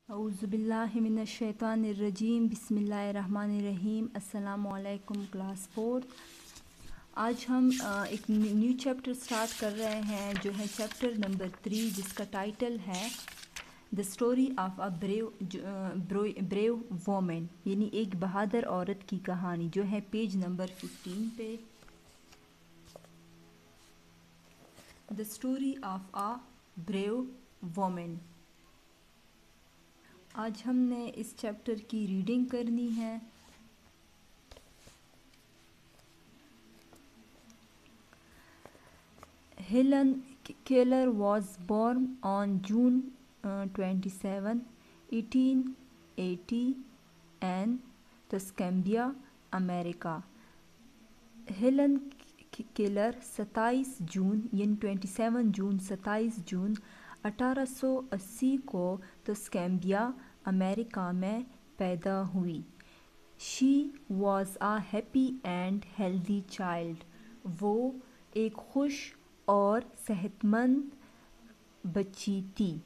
اعوذ باللہ من الشیطان الرجیم بسم اللہ الرحمن الرحیم السلام علیکم کلاس 4۔ آج ہم ایک نیو چیپٹر سٹارٹ کر رہے ہیں جو ہے چیپٹر نمبر 3، جس کا ٹائٹل ہے the story of a brave woman, یعنی ایک بہادر عورت کی کہانی، جو ہے پیج نمبر 15 پہ۔ The story of a brave woman. آج ہم نے اس چیپٹر کی ریڈنگ کرنی ہے۔ Helen Keller was born on June 27, 1880 in Tuscumbia, امریکہ۔ ہیلن کیلر 27 جون یعنی 27 جون 1880 کو ٹسکمبیا، امریکہ میں پیدا ہوئی۔ She was a happy and healthy child. وہ ایک خوش اور صحت مند بچی تھی۔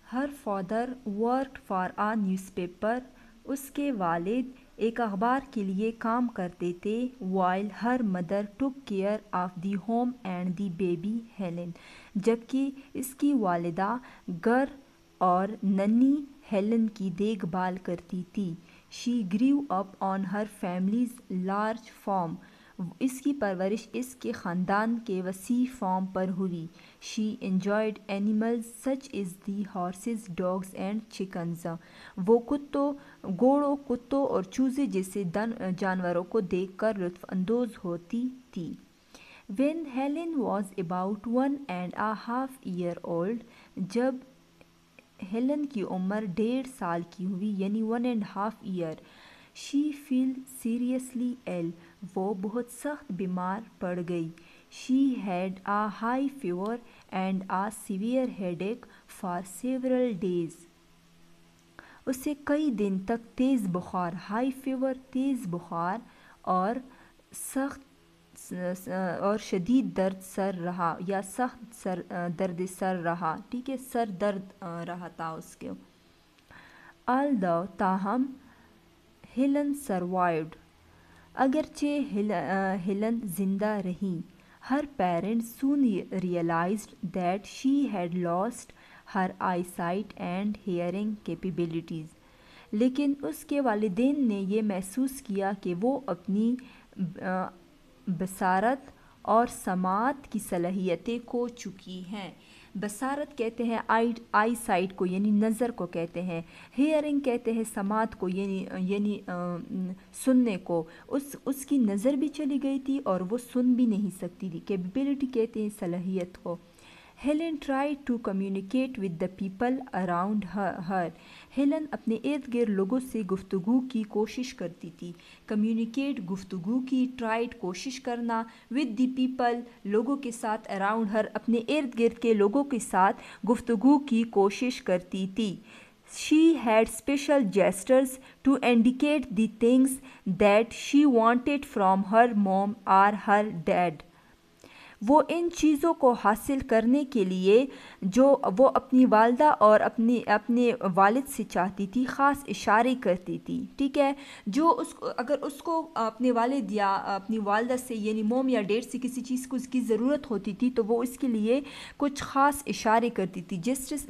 Her father worked for a newspaper. اس کے والد ایک اخبار کے لیے کام کرتے تھے۔ While her mother took care of the home and the baby Helen, جبکہ اس کی والدہ گھر اور ننھی ہیلن کی دیکھ بھال کرتی تھی۔ شی گریو اپ آن ہر فیملیز لارج فارم۔ اس کی پرورش اس کے خاندان کے وسیع فارم پر ہوئی۔ She enjoyed animals such as the horses, dogs and chickens. وہ گھوڑوں، کتوں اور چوزے جیسے جانوروں کو دیکھ کر لطف اندوز ہوتی تھی۔ When Helen was about 1.5 years old، جب ہیلن کی عمر 1.5 سال کی ہوئی یعنی 1.5 year، she fell seriously ill، وہ بہت سخت بیمار پڑ گئی۔ She had a high fever and a severe headache for several days۔ اسے کئی دن تک تیز بخار، ہائی فیور تیز بخار اور شدید درد سر رہا یا سخت درد سر رہا، ٹھیک ہے، سر درد رہا تھا اس کے۔ although تاہم ہیلن سروائیوڈ، اگرچہ ہیلن زندہ رہی۔ her parents soon realized that she had lost her eyesight and hearing capabilities، لیکن اس کے والدین نے یہ محسوس کیا کہ وہ اپنی بصارت اور سماعت کی صلاحیتیں کھو چکی ہیں۔ بصارت کہتے ہیں آئی سائٹ کو، یعنی نظر کو کہتے ہیں۔ ہیئرنگ کہتے ہیں سماعت کو، یعنی سننے کو۔ اس کی نظر بھی چلی گئی تھی اور وہ سن بھی نہیں سکتی تھی۔ کیپیبلٹی کہتے ہیں صلاحیت کو۔ Helen tried to communicate with the people around her۔ Helen اپنے ارد گرد لوگوں سے گفتگو کی کوشش کرتی تھی۔ communicate گفتگو کی، tried کوشش کرنا، with the people لوگوں کے ساتھ، around her اپنے ارد گرد کے لوگوں کے ساتھ گفتگو کی کوشش کرتی تھی۔ She had special gestures to indicate the things that she wanted from her mom or her dad۔ وہ ان چیزوں کو حاصل کرنے کے لیے جو وہ اپنی والدہ اور اپنے والد سے چاہتی تھی خاص اشارے کرتی تھی، ٹھیک ہے۔ جو اگر اس کو اپنے والد یا اپنی والدہ سے یعنی موم یا ڈیڈ سے کسی چیز کو اس کی ضرورت ہوتی تھی تو وہ اس کے لیے کچھ خاص اشارے کرتی تھی۔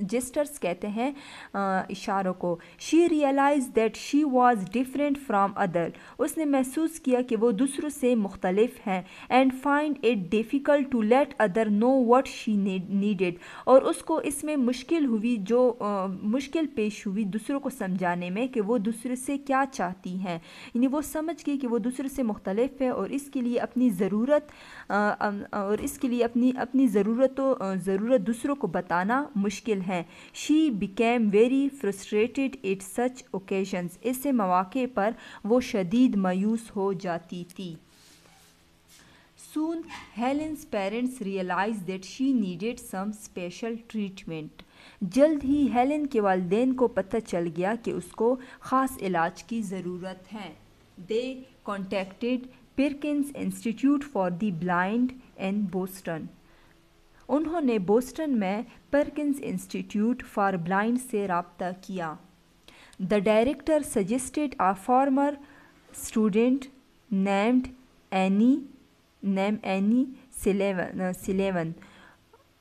جسٹرز کہتے ہیں اشاروں کو۔ She realized that she was different from others۔ اس نے محسوس کیا کہ وہ دوسروں سے مختلف ہیں۔ and find it difficult to let other know what she needed۔ اور اس کو اس میں مشکل پیش ہوئی دوسروں کو سمجھانے میں کہ وہ دوسرے سے کیا چاہتی ہیں، یعنی وہ سمجھ گئی کہ وہ دوسرے سے مختلف ہے اور اس کے لیے اپنی ضرورت دوسروں کو بتانا مشکل ہے۔ She became very frustrated at such occasions۔ ایسے مواقع پر وہ شدید مایوس ہو جاتی تھی۔ Soon Helen's parents realized that she needed some special treatment۔ جلد ہی ہیلن کے والدین کو پتہ چل گیا کہ اس کو خاص علاج کی ضرورت ہے۔ They contacted Perkins Institute for the Blind in Boston۔ انہوں نے بوسٹن میں پرکنز انسٹیٹیوٹ فار بلائنڈ سے رابطہ کیا. The director suggested a former student named Annie Sullivan.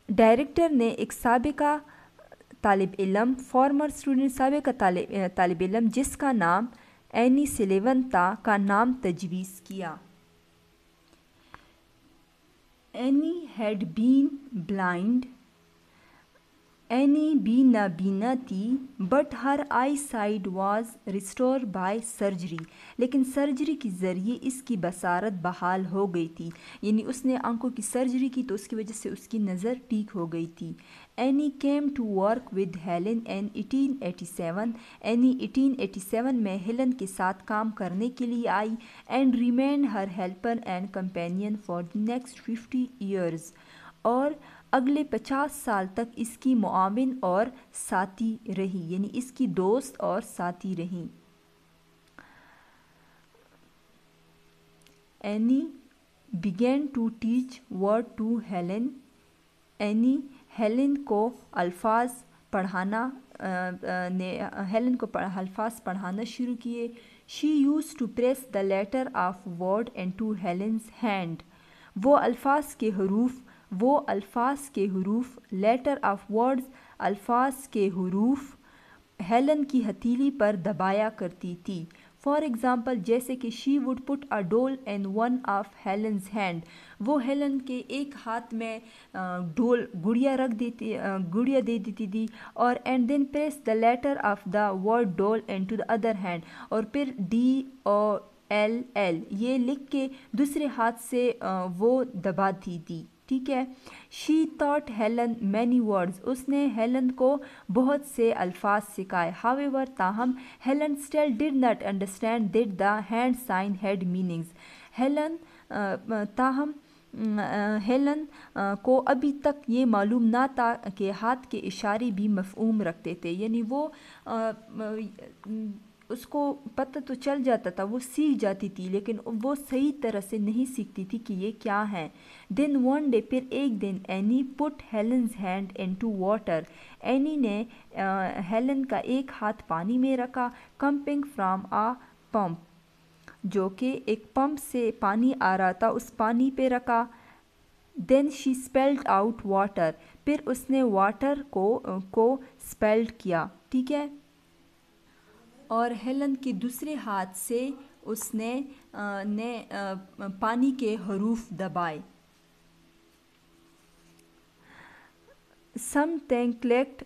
Director نے ایک سابقہ طالب علم سابقہ طالب علم جس کا نام اینی سلیون تھا کا نام تجویز کیا. Annie had been blind. Annie بھی نابینا تھی but her eye sight was restore by surgery. لیکن سرجری کے ذریعے اس کی بصارت بحال ہو گئی تھی. یعنی اس نے آنکھوں کی سرجری کی تو اس کی وجہ سے اس کی نظر ٹھیک ہو گئی تھی. Annie came to work with Helen in 1887. Annie 1887 میں ہیلن کے ساتھ کام کرنے کے لیے آئی and remained her helper and companion for the next 50 years. اور اگلے 50 سال تک اس کی معاون اور ساتھی رہی. یعنی اس کی دوست اور ساتھی رہی. Any began to teach word to Helen. Any Helen کو الفاظ پڑھانا شروع کیے. She used to press the letter of word into Helen's hand. وہ الفاظ کے حروف لیٹر آف ورڈز الفاظ کے حروف ہیلن کی ہتھیلی پر دبایا کرتی تھی. فار ایگزامپل جیسے کہ she would put a doll in one of Helen's hand. وہ ہیلن کے ایک ہاتھ میں گڑیا دے دیتی تھی اور and then press the letter of the word doll into the other hand. اور پھر DOLL یہ لکھ کے دوسرے ہاتھ سے وہ دباتی تھی. ٹھیک ہے. She taught Helen many words. اس نے ہیلن کو بہت سے الفاظ سکھائے. However تاہم Helen still did not understand that the hand sign had meanings. Helen کو ابھی تک یہ معلوم نہ تھا کہ ہاتھ کے اشارے بھی مفہوم رکھتے تھے. یعنی وہ اس کو پتہ تو چل جاتا تھا, وہ سیکھ جاتی تھی لیکن وہ صحیح طرح سے نہیں سیکھتی تھی کہ یہ کیا ہے. دین ون ڈے پھر ایک دن اینی پٹ ہیلنز ہینڈ انٹو واٹر. اینی نے ہیلن کا ایک ہاتھ پانی میں رکھا. کمپنگ فرام آ پمپ جو کہ ایک پمپ سے پانی آ رہا تھا اس پانی پہ رکھا. دین شی اسپیلڈ آؤٹ واٹر. پھر اس نے واٹر کو اسپیلڈ کیا. ٹھیک ہے. اور ہیلن کے دوسرے ہاتھ سے اس نے پانی کے حروف دبائے. سم تھنگ کلیکٹ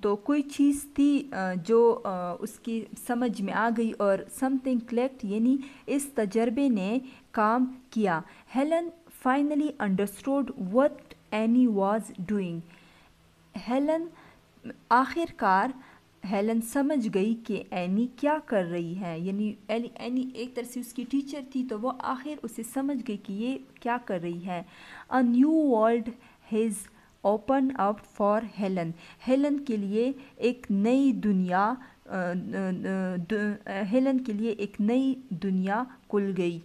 تو کوئی چیز تھی جو اس کی سمجھ میں آ گئی اور سم تھنگ کلیکٹ یعنی اس تجربے نے کام کیا. Helen finally understood what any was doing. Helen سمجھ گئی کہ اینی کیا کر رہی ہے. یعنی اینی ایک طرح سے اس کی ٹیچر تھی تو وہ آخر اسے سمجھ گئی کہ یہ کیا کر رہی ہے. A new world has opened up for Helen. Helen کے لیے ایک نئی دنیا کھل گئی.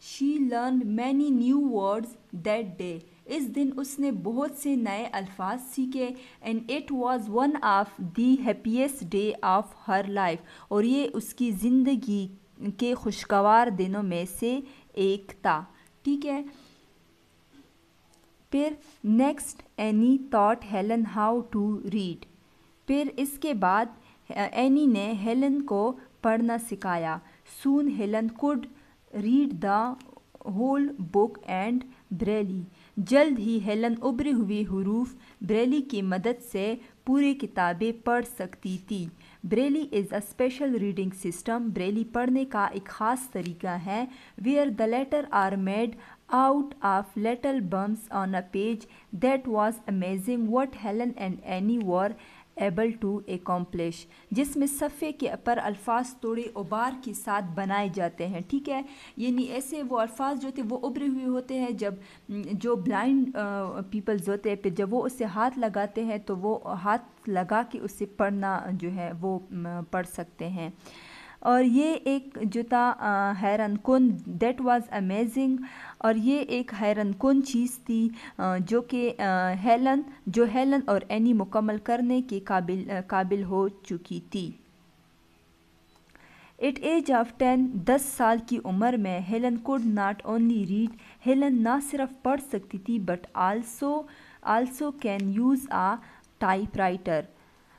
She learned many new words that day. اس دن اس نے بہت سے نئے الفاظ سیکھے. and it was one of the happiest day of her life. اور یہ اس کی زندگی کے خوشگوار دنوں میں سے ایک تھا. ٹھیک ہے. پھر next Annie taught Helen how to read. پھر اس کے بعد اینی نے ہیلن کو پڑھنا سکھایا. soon Helen could read the whole book and braille. جلد ہی ہیلن ابھرے ہوئے حروف بریلی کی مدد سے پوری کتابیں پڑھ سکتی تھی. Braille is a special reading system. Braille پڑھنے کا ایک خاص طریقہ ہے. where the letter are made out of little bumps on a page. That was amazing what Helen and Annie were able to accomplish. جس میں صفحے کے پر الفاظ توڑے ابار کے ساتھ بنائے جاتے ہیں. ٹھیک ہے. یعنی ایسے وہ الفاظ جو تھے وہ ابھرے ہوئے ہوتے ہیں. جو بلائنڈ پیپلز ہوتے ہیں پھر جب وہ اسے ہاتھ لگاتے ہیں تو وہ ہاتھ لگا کے اسے پڑھنا جو ہے وہ پڑھ سکتے ہیں. اور یہ ایک جو تھا حیران کن، دیٹ واز امیزنگ، اور یہ ایک حیران کن چیز تھی جو کہ ہیلن اور اینی مکمل کرنے کے قابل ہو چکی تھی۔ ایٹ ایج آف 10، 10 سال کی عمر میں Helen could not only read, Helen نہ صرف پڑھ سکتی تھی but also can use typewriter,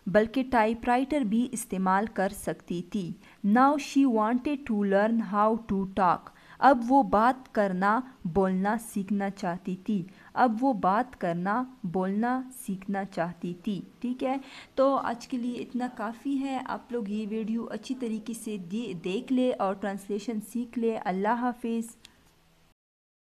بلکہ ٹائپ رائٹر بھی استعمال کر سکتی تھی۔ Now she wanted to learn how to talk, اب وہ بات کرنا بولنا سیکھنا چاہتی تھی، ٹھیک ہے۔ تو آج کے لیے اتنا کافی ہے، آپ لوگ یہ ویڈیو اچھی طریقے سے دیکھ لے اور ٹرانسلیشن سیکھ لے۔ اللہ حافظ۔